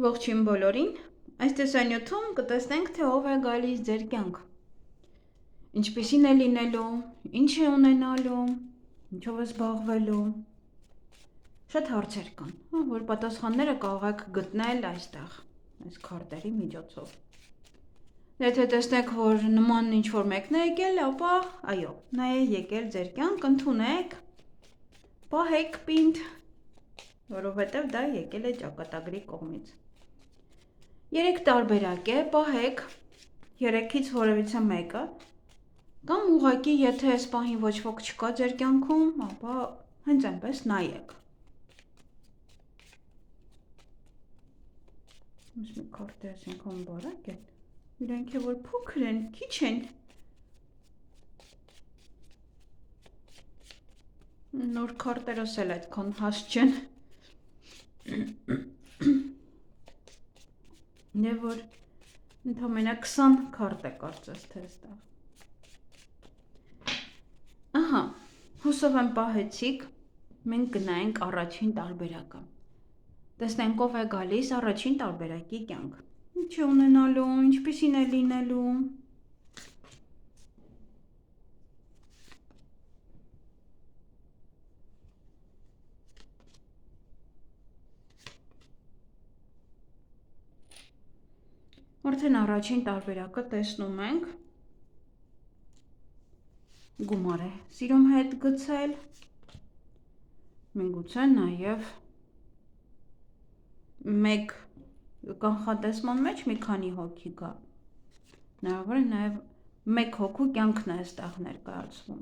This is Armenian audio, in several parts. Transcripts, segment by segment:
Ողջույն բոլորին, այս տեսանյութում կտեսնենք, թե ով է գալիս ձեր կյանք, ինչպիսին է լինելու, ինչ է ունենալու, ինչով է զբաղվելու, շատ հարցեր կան, որ պատասխանները կարող եք գտնել այստեղ, այս քարտերի միջոցով։ Եթե տեսնեք, որ նման ինչ-որ մեկն է եկել, ապա, այո, նա է եկել ձեր կյանք, ընդունեք, պահեք պինդ, որովհետև դա եկել է ճակատագրի կողմից։ 3 տարբերակ է, պահեք 3-ից որևիցե մեկը, կամ ուղղակի, եթե այս պահին ոչ ոք չկա ձեր կյանքում, ապա հենց այնպես նայեք։ Ось մի քարտը այսինքն բարակ են, իրենք է որ փոքր են, քիչ են, նոր քարտերս էլ այդքան հաստ չեն, և որ ընդամենը 20 քարտ է կարծես թե այստեղ։ Ահա, հուսով եմ պահեցիք, մենք գնայինք առաջին տարբերակը։ Տեսնենք ով է գալիս առաջին տարբերակի կյանք։ Ինչ է ունենալու, ինչպիսին է լինելու։ Արդեն առաջին տարբերակը տեսնում ենք, գումար է սիրում հետ գցել, միգուցե նաև մեկ կանխատեսման մեջ մի քանի հոգի գա, հնարավոր է նաև մեկ հոգու կյանքն է այստեղ ներկայացվում։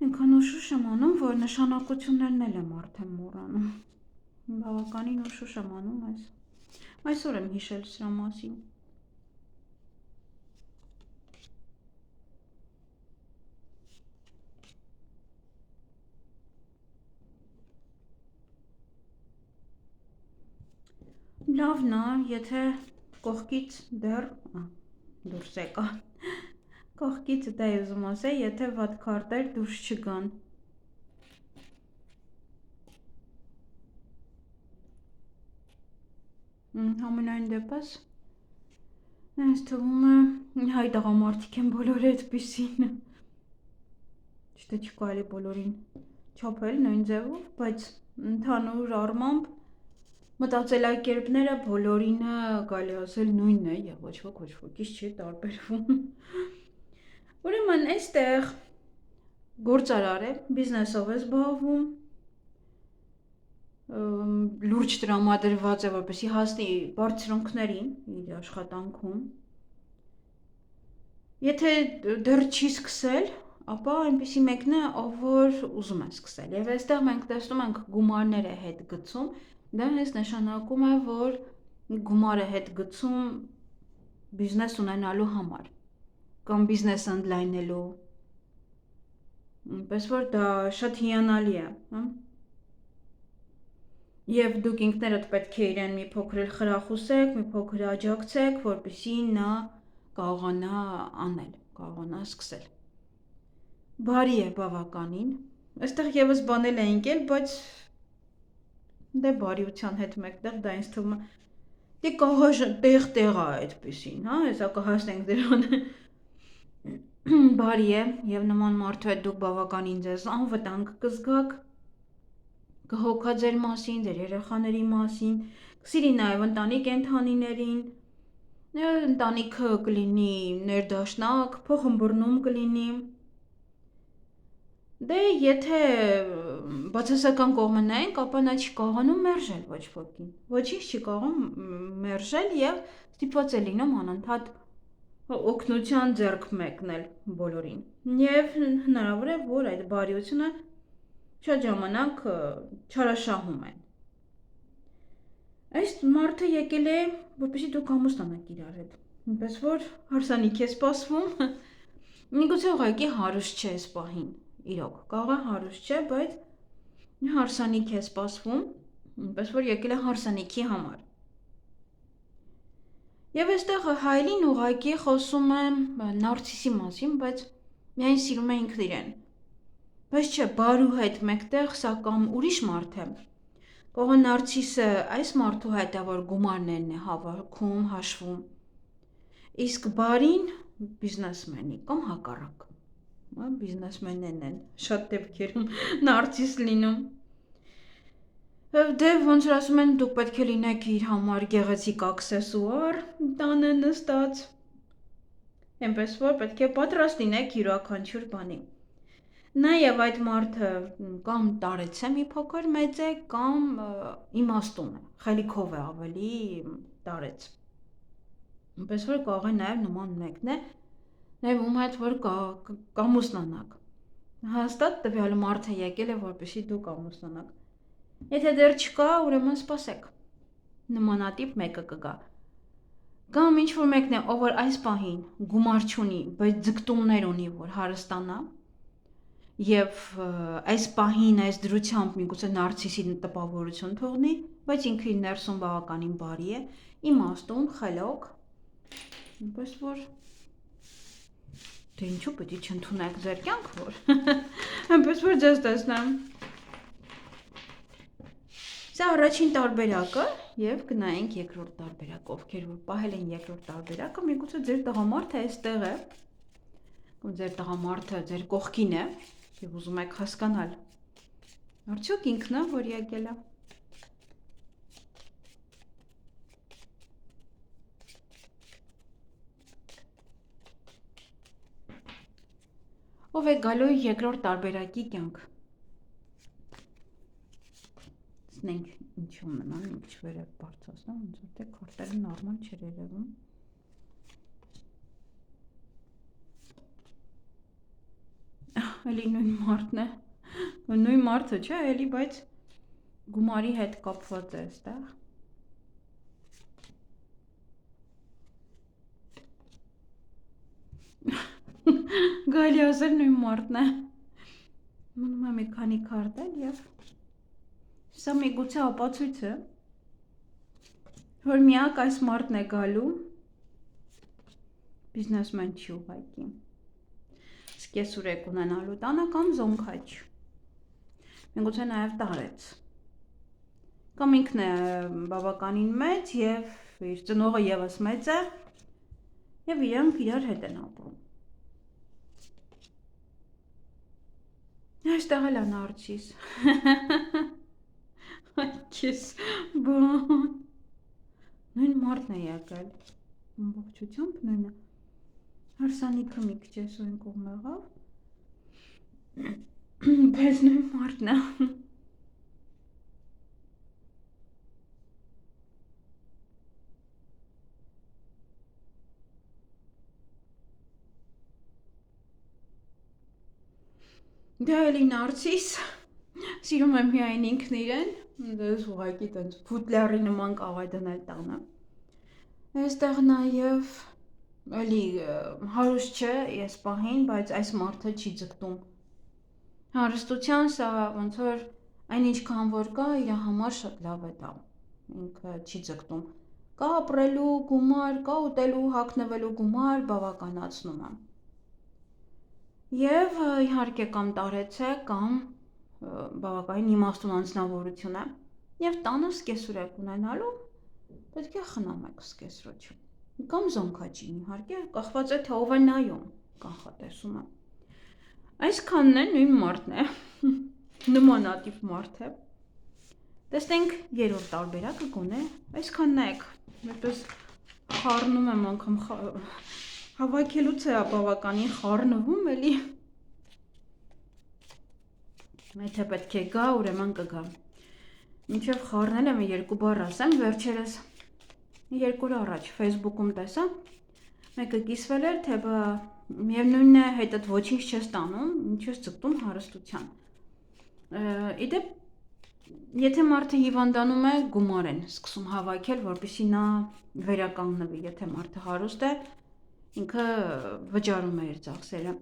Ինքան ուշուշ եմ անում, որ նշանակություններն էլ եմ արդեն մոռանում, բավականին ուշուշ եմ անում այսօր եմ հիշել սրա մասին։ Լավն է, եթե կողքից դեռ դուրս եկա, կողքից դա ուզում ասել, եթե վատ քարտեր դուրս չգան։ Համենայն դեպս, ինձ թվում է հայ տղամարդիկ են բոլորը այդպիսին, չէ չկարելի բոլորին չափել նույն ձևով, բայց ընդհանուր առմամբ մտածելակերպները բոլորինը կարելի ասել նույնն է և ոչ ոքից չի տարբերվում։ Ուրեմն այստեղ գործարար է, բիզնեսով է զբաղվում, լուրջ տրամադրված է, որպեսզի հասնի բարձրունքներին իր աշխատանքում։ Եթե դեռ չի սկսել, ապա այնպիսի մեկն է, ով որ ուզում է սկսել, և այստեղ մենք տեսնում ենք գումարներ է հետ գցում, դա հենց նշանակում է, որ գումար է հետ գցում բիզնես ունենալու համար, կամ բիզնես ընդլայնելու, այնպես որ դա շատ հիանալի է, և դուք ինքներդ պետք է իրեն մի փոքր էլ խրախուսեք, մի փոքր աջակցեք, որպեսզի նա կարողանա անել, կարողանա սկսել։ Բարի է բավականին, այստեղ ևս բանել է ընկել, բայց դե բարիության հետ մեկտեղ դա ինձ թվում է, դե կաղաժ տեղ է այդպիսին, հեսա կհասնենք դրան, բարի է, և նման մարդու հետ դուք բավականին ձեզ անվտանգ կզգաք, կհոգա ձեր մասին, ձեր երեխաների մասին, կսիրի նաև ընտանի կենդանիներին, ընտանիքը կլինի ներդաշնակ, փոխըմբռնում կլինի, դե եթե բացասական կողմը նայենք, ապա նա չի կարողանում մերժել ոչ ոքին, ոչինչ չի կարողանում մերժել և ստիպված է լինում անընդհատ օգնության ձեռք մեկնել բոլորին, և հնարավոր է, որ այդ բարիությունը շատ ժամանակ չարաշահում են։ Այս մարդը եկել է, որպեսզի դուք ամուսնանաք իրար հետ, այնպես որ հարսանիք է սպասվում, միգուցե ուղղակի հարուստ չէ այս պահին, իրոք, կարող է հարուստ չէ, բայց հարսանիք է սպասվում, այնպես որ եկել է հարսանիքի համար։ Եվ այստեղ Հայելին ուղղակի խոսում է նարցիսի մասին, բայց միայն սիրում է ինքն իրեն։ Բայց չէ, բարու հետ մեկտեղ սա կամ ուրիշ մարդ է։ Կողը նարցիսը այս մարդու հետ է, որ գումարներն է հավաքում, հաշվում։ Իսկ բարին բիզնեսմենի կամ հակառակ։ Բիզնեսմեններն են շատ դեպքերում նարցիս լինում։ Դե ոնց որ ասում են, դուք պետք է լինեք իր համար գեղեցիկ աքսեսուար տանը նստած։ Էնպես որ պետք է պատրաստ լինեք յուրաքանչյուր բանի։ Նաև այդ մարդը կամ տարեց է մի փոքր մեծ է, կամ իմաստուն է, խելիքով է ավելի տարեց։ Էնպես որ կարող է նաև նման մեկն է, նաև ում հետ որ կամուսնանաք։ Հաստատ տվյալ մարդը եկել է, որպեսզի դուք ամուսնանաք։ Եթե դեռ չկա, ուրեմն սպասեք։ Նմանատիպ մեկը կգա։ Կամ ինչ-որ մեկն է, ով որ այս պահին գումար չունի, բայց ձգտումներ ունի, որ հարստանա, եւ այս պահին այս դրությամբ միգուցե նարցիսի տպավորություն թողնի, բայց ինքը իր ներսում բավականին բարի է, իմաստուն, խելոք, այնպես որ դե ինչու պետք է չընդունեք ձեր կյանք, որ այնպես որ ձեզ տեսնեմ։ Սա առաջին տարբերակը եւ գնայինք երկրորդ տարբերակ, ովքեր որ պահել են երկրորդ տարբերակը, միգուցե ձեր տղամարդը այստեղ է, կամ ձեր տղամարդը ձեր կողքին է եւ ուզում եք հասկանալ։ Արդյոք ինքն է, որ եկել է։ Ով է գալու երկրորդ տարբերակի կյանք։ Սնենք ինչ ունենան, մի քիչ վերև բարձրացնեմ, ոնց որ թե քարտերը նորմալ չէր երևում։ Էլի նույն մարդն է։ Նույն մարդը չէ, էլի, բայց գումարի հետ կապված է այստեղ։ Գալի ասել նույն մարդն է։ Մնում է մի քանի քարտեր եւ սա միգուցե ապացույց է, որ միակ այս մարդն է գալու, բիզնեսմեն չի ուղղակի, սկեսուրեք ունենալու տանը կամ զոնքաչ, միգուցե նաև տարեց, կամ ինքն է բավականին մեծ եւ իր ծնողը եւս մեծ է եւ իրանք իրար հետ են ապրում։ Այստեղ էլ է նարցիս։ Այքես բան։ Նույն մարդն է եկել։ Ամբողջությամբ նույնը։ Հարսանիքը մի քիչ էսօր կողմ եղավ։ Բայց նույն մարդն է։ Դա էլի նարցիս, սիրում եմ միայն ինքն իրեն, դες ուղղակի տենց ֆուտլյարի նման կարող է դնել տանը։ Այստեղ նաև էլի հարուստ չէ, ես պահին, բայց այս մարդը չի ձգտում։ Հարստության սա ոնց որ այն ինչքան որ կա, իր համար շատ լավ է դա։ Ինքը չի ձգտում։ Կա ապրելու գումար, կա ուտելու, հագնվելու գումար, բավականացնում է։ Եվ իհարկե կամ տարեց է, կամ բավականին իմաստուն անձնավորություն է, եւ տանը սկեսուրեք ունենալու, պետք է խնամեք սկեսրոջը, կամ զոնքաչին, իհարկե, կախված է թե ով է նայում, կանխատեսումը։ Այսքանն է, նույն մարդն է, նմանատիպ մարդ է։ Տեսնենք երրորդ տարբերակը գոնե, այսքանն է եք, որպես խառնում եմ անգամ հավաքելուց է բավականին խառնվում էլի։ Եթե պետք է գա, ուրեմն կգա։ Մինչև խառնել եմ երկու բառ ասեմ, վերջերս երկու օր առաջ Facebook-ում տեսա, մեկը կիսվել էր, թե բա միևնույնն է հետդ ոչինչ չես տանում, ինչ ես ձգտում հարստության։ Իդեպ եթե մարդը հիվանդանում է, գումար են սկսում հավաքել, որպեսզի նա վերականգնվի, եթե մարդը հարուստ է, ինքը վճարում է իր ծախսերը։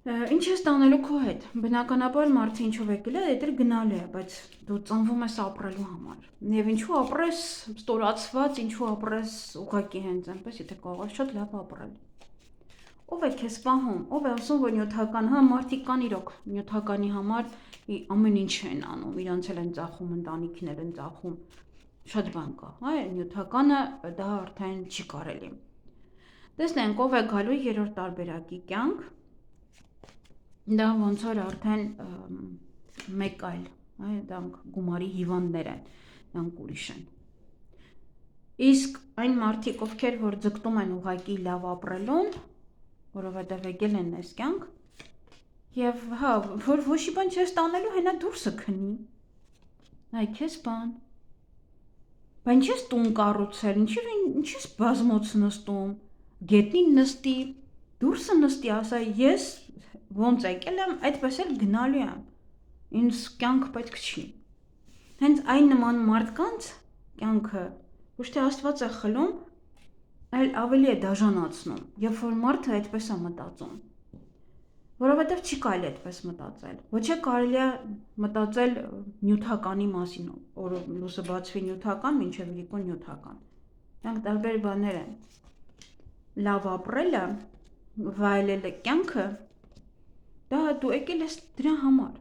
Ինչ ես տանելու քո հետ։ Բնականաբար մարդը ինչով եկել է, դեր գնալու է, բայց դու ծնվում ես ապրելու համար։ Եվ ինչու ապրես ստորացված, ինչու ապրես ուղղակի հենց այնպես, եթե կարող ես շատ լավ ապրել։ Ով է քեզ պահում, ով է ասում, որ նյութական, հա, մարդիկ կան իրոք, նյութականի համար ամեն ինչ են անում, իրանց էլ են ծախում, ընտանիքին էլ են ծախում, շատ բան կա, հա, նյութականը դա արդեն չի կարելի։ Տեսնենք, ով է գալու երրորդ տարբերակի կյանք, դա ոնց որ արդեն մեկ այլ, դրանք գումարի հիվանդներ են, դրանք ուրիշ են։ Իսկ այն մարդիկ, ովքեր որ ձգտում են ուղղակի լավ ապրելուն, որովհետև եկել են այս կյանք, եւ հա, որ ոչի բան չես տանելու, հենա դուրսը քնի։ Այ քեզ բան։ Բայց ինչի՞ տուն կառուցել, ինչի՞ բազմոց նստում, գետնին նստի, դուրսը նստի, ասա ես ոնց եկել եմ, այդպես էլ գնալու եմ, ինձ կյանք պետք չի։ Հենց այն նման մարդկանց կյանքը ոչ թե Աստված է խլում, այլ ավելի է դաժանացնում, երբ որ մարդը այդպես է մտածում, որովհետև չի կարելի այդպես մտածել, ոչ է կարելի է մտածել նյութականի մասին, որ լույսը բացվի նյութական, մինչև իրիկո նյութական, դրանք տարբեր բաներ են, լավ ապրելը, վայելելը կյանքը, դա դու եկել ես դրա համար,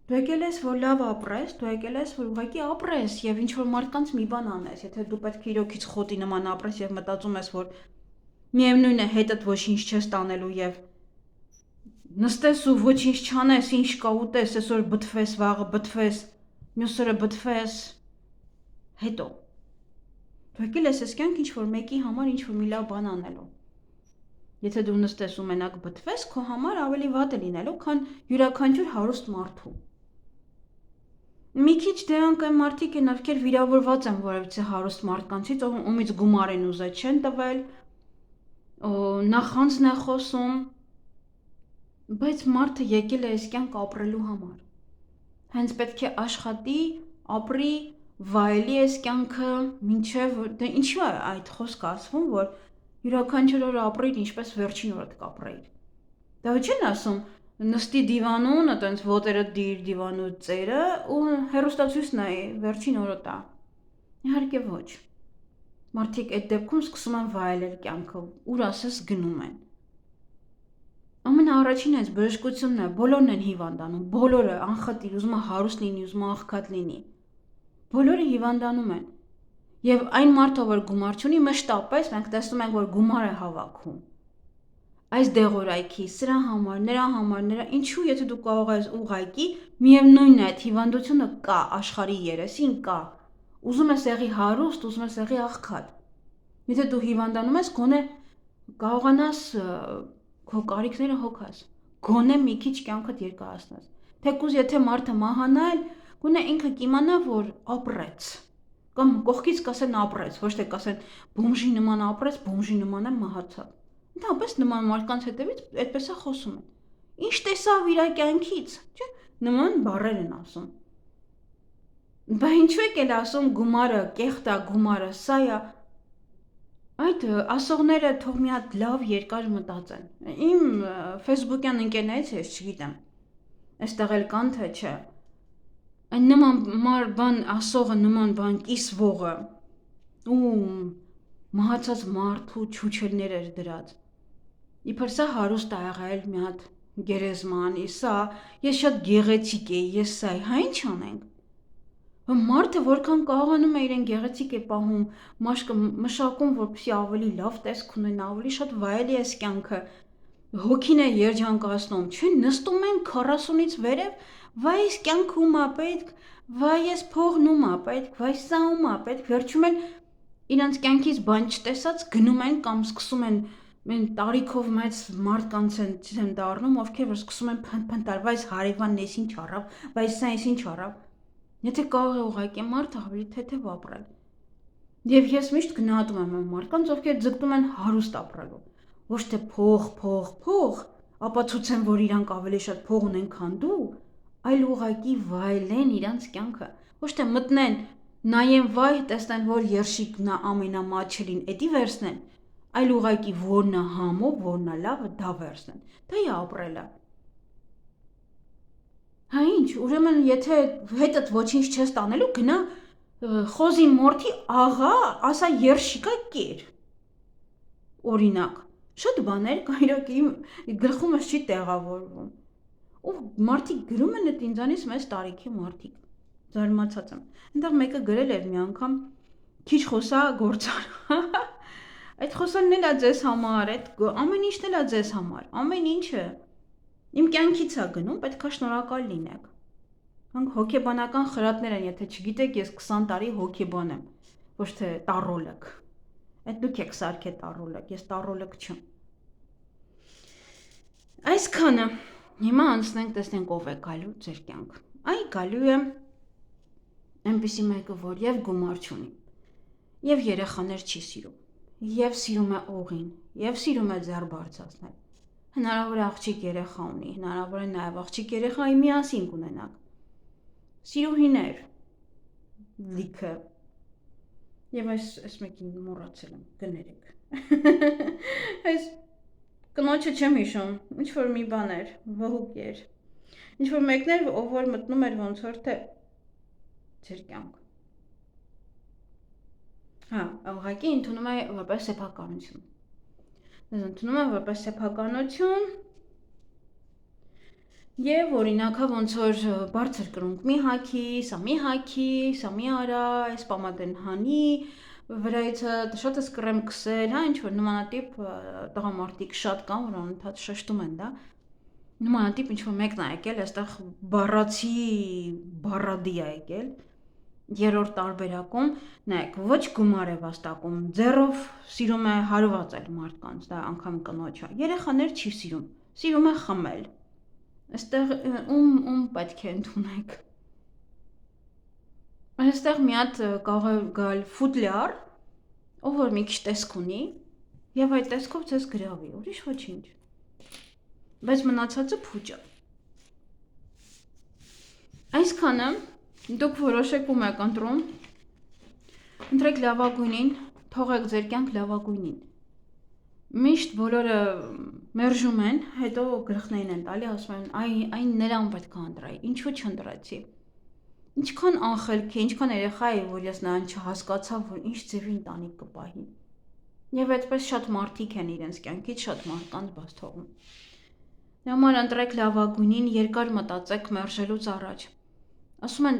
դու եկել ես, որ լավ ապրես, դու եկել ես, որ ուղղակի ապրես և ինչ-որ մարդկանց մի բան անես, եթե դու պետք է իրոքից խոտի նման ապրես և մտածում ես, որ միևնույն է հետդ ոչինչ չես տանելու և նստես ու ոչինչ չանես, ինչ կա ուտես, այսօր բթվես, վաղը բթվես, մյուս օրը բթվես, հետո դու եկել ես այս կյանք ինչ-որ մեկի համար ինչ-որ մի լավ բան անելու։ Եթե դու նստես ու մենակ բթվես, քո համար ավելի վատ է լինելու, քան յուրաքանչյուր հարուստ մարդու։ Մի քիչ դրանք այն մարդիկ են, ովքեր վիրավորված են որևիցե հարուստ մարդկանցից, ումից գումար են ուզել, չեն տվել, նախանձն է խոսում, բայց մարդը եկել է այս կյանք ապրելու համար։ Հենց պետք է աշխատի, ապրի, վայելի այս կյանքը, մինչև դե ինչու է այդ խոսքը ասվում, որ յուրաքանչյուր օր ապրիր, ինչպես վերջին օրդ կապրեիր։ Դա չեն ասում, նստի դիվանուն, այտենց ոտերը դիր դիվանու ծերը ու հեռուստացույց նայի, վերջին օրը տա։ Իհարկե ոչ։ Մարդիկ այդ դեպքում սկսում են վայելել կյանքը, ուր ասես գնում են։ Ամենաառաջինը այս բժշկությունն է, բոլորն են հիվանդանում, բոլորը անխտիր, ուզում է հարուստ լինի, ուզում է աղքատ լինի։ Բոլորը հիվանդանում են։ Եվ այն մարդը, որ գումար չունի, մշտապես մենք տեսնում ենք, որ գումար է հավաքում։ Այս դեղորայքի, սրա համար, նրա, ինչու եթե դու կարող ես ուղղակի, միևնույնն է, այդ հիվանդությունը կա, աշխարհի երեսին կա։ Ուզում ես եղի հարուստ, ուզում ես եղի աղքատ։ Եթե դու հիվանդանում ես, գոնե կարողանաս քո կարիքները հոգաս, գոնե մի քիչ կյանքդ երկարացնես։ Թեկուզ եթե մարդը մահանա, գոնե ինքը կիմանա, որ ապրեց։ Կամ կողքից կասեն ապրեց, ոչ թե կասեն բոմժի նման ապրեց, բոմժի նման է մահացավ։ Ընդհանրապես նման մարդկանց հետևից այդպես է խոսում են։ Ինչ տեսավ իր կյանքից, չէ՞, նման բառեր են ասում։ Բայց ինչու եկել ասում գումարը, կեղտա գումարը, սա է։ Այդ ասողները թող մի հատ լավ երկար մտածեն։ Իմ Facebook-յան ընկերներից ես չգիտեմ։ Այստեղ էլ կան թե չէ։ Այն նման բան ասողը, նման բան կիսվողը ու մահացած մարդու չուչելներ էր դրած։ Իբր սա հարուստ ա եղել մի հատ գերեզման, սա ես շատ գեղեցիկ էի, ես սա, հա ինչ անենք։ Մարդը որքան կարողանում է իրեն գեղեցիկ է պահում, մաշկը մշակում, որպեսզի ավելի լավ տեսք ունենա, ավելի շատ վայելի է կյանքը, հոգին է երջանկացնում, չէ, նստում են 40-ից վերև, վայ ես կյանքը ում ա պետք, վայ ես փողն ում ա պետք, վայ սա ում ա պետք, վերջում են իրանց կյանքից բան չտեսած գնում են կամ սկսում են տարիքով մեծ մարդկանց են դառնում, ովքեր որ սկսում են փնթփնթալ, բայց հարևանն էս ինչ առավ, բայց սա էս ինչ առավ։ Եթե կարող է ուղղակի մարդը ավելի թեթև ապրել։ Եվ ես միշտ գնահատում եմ այն մարդկանց, ովքեր ձգտում են հարուստ ապրելու։ Ոչ թե փող, ապացուցեն, որ իրանք ավելի շատ փող ունեն, քան դու, այլ ուղղակի վայելեն իրանց կյանքը։ Ոչ թե մտնեն, նայեն վայ, տեսնեն, որ երշիկն ամենամաչելին, էդի վերցնեն, այլ ուղղակի որն է համով, որն է լավը, դա վերցնեն։ Դա է ապրելը։ Հա ինչ, ուրեմն եթե հետդ ոչինչ չես տանելու, գնա խոզի մորթի աղա, ասա երշիկա կեր։ Օրինակ, շատ բաներ կա իրոք իմ գլխումս չի տեղավորվում։ Ու մարդիկ գրում են այդ ինձանից մեծ տարիքի մարդիկ։ Զարմացած եմ։ Այնտեղ մեկը գրել էր մի անգամ քիչ խոսա գործար։ Այդ խոսալն էլ է ձեզ համար, այդ ամեն ինչն էլ է ձեզ համար, ամեն ինչը իմ կյանքից է գնում, պետք է շնորհակալ լինեք։ Հանք հոգեբանական խրատներ են, եթե չգիտեք, ես 20 տարի հոգեբան եմ, ոչ թե տառոլոգ։ Այդ դուք եք սարքել տառոլոգ, ես տառոլոգ չեմ։ Այսքանը, հիմա անցնենք, տեսնենք ով է գալու ձեր կյանք։ Այ գալու է այնպիսի մեկը, որ եւ գումար չունի, եւ երեխաներ չի սիրում, եւ սիրում է օղին, եւ սիրում է ձեռ բարձրացնել։ Հնարավոր է աղջիկ երեխա ունի, հնարավոր է նաեւ աղջիկ երեխայի միասին կունենաք։ Սիրուհիներ, լիքը։ Եվ այս մեկին մոռացել եմ, կներեք։ Այս կնոջը չեմ հիշում, ինչ որ մի բան էր, վհուկ էր։ Ինչ որ մեկն էր, ով որ մտնում էր ոնց որ թե ձեր կյանք։ Հա, ուղղակի ընդունում է որպես սեփականություն։ Ընդունում է որպես սեփականություն եւ օրինակը ոնց որ բարձր կրունկ մի հագի, սա մի արա, այս պամադեն հանի, վրայից շատ սկրեմ քսել, հա, ինչ որ նմանատիպ տղամարդիկ շատ կան, որ անընդհատ շեշտում են, դա։ Նմանատիպ ինչ որ մեկն է եկել, այստեղ բառացի բառադի է եկել։ Երրորդ տարբերակում, նայեք, ոչ գումար է վաստակում, ձեռով սիրում է հարվածել մարդկանց, դա անգամ կնոջ է։ Երեխաներ չի սիրում, սիրում է խմել։ Այստեղ ում պետք է ընդունեք։ Այստեղ մի հատ կարող է գալ ֆուտլյար, ով որ մի քիչ տեսք ունի, եւ այդ տեսքով ձեզ գրավի, ուրիշ ոչինչ։ Բայց մնացածը փուճ է։ Այսքանը դուք որոշեք ում եք ընտրում, ընտրեք լավագույնին, թողեք ձեր կյանք լավագույնին։ Միշտ բոլորը մերժում են, հետո գլխներին են տալի, ասում են, այն նրան պետք է ընտրայի, ինչու չընտրեցի։ Ինչքան անխելք է, ինչքան երեխա է, որ ես նրան չհասկացա, որ ինչ ձևի ընտանիք կպահի։ Եվ այդպես շատ մարդիկ են իրենց կյանքից շատ մարդկանց բաց թողում։ Դրա համար ընտրեք լավագույնին, երկար մտածեք մերժելուց առաջ։ Ասում են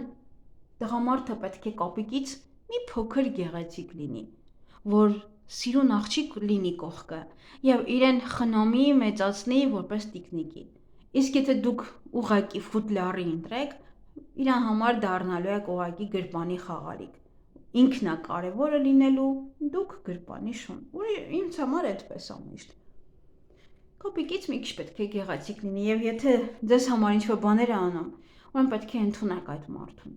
տղամարդը պետք է կապիկից մի փոքր գեղեցիկ լինի, որ սիրուն աղջիկ լինի կողքը եւ իրեն խնամի, մեծացնի որպես տիկնիկի։ Իսկ եթե դուք ուղակի ֆուտլյարի ընտրեք, իրան համար դառնալու եք ուղակի գրպանի խաղալիք։ Ինքն է կարևորը լինելու, դուք գրպանի շուն։ Ինձ համար այդպես է միշտ։ Կապիկից մի քիչ պետք է գեղեցիկ լինի եւ եթե ձեզ համար ինչ-որ բաներ է անում, ուրեմն պետք է ընդունեք այդ մարդուն։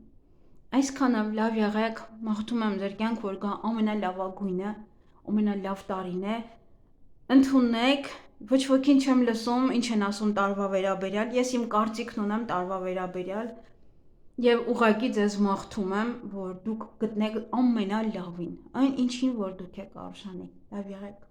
Այսքանը լավ եղեք, մաղթում եմ ձեր կյանք, որ գա ամենալավագույնը, ամենալավ տարին է, ընդունեք, ոչ ոքին չեմ լսում, ինչ են ասում տարվա վերաբերյալ, ես իմ կարծիքն ունեմ տարվա վերաբերյալ եւ ուղղակի ձեզ մաղթում եմ, որ դուք գտնեք ամենալավին, այն ինչին որ դուք եք արժանի։ Լավ եղեք։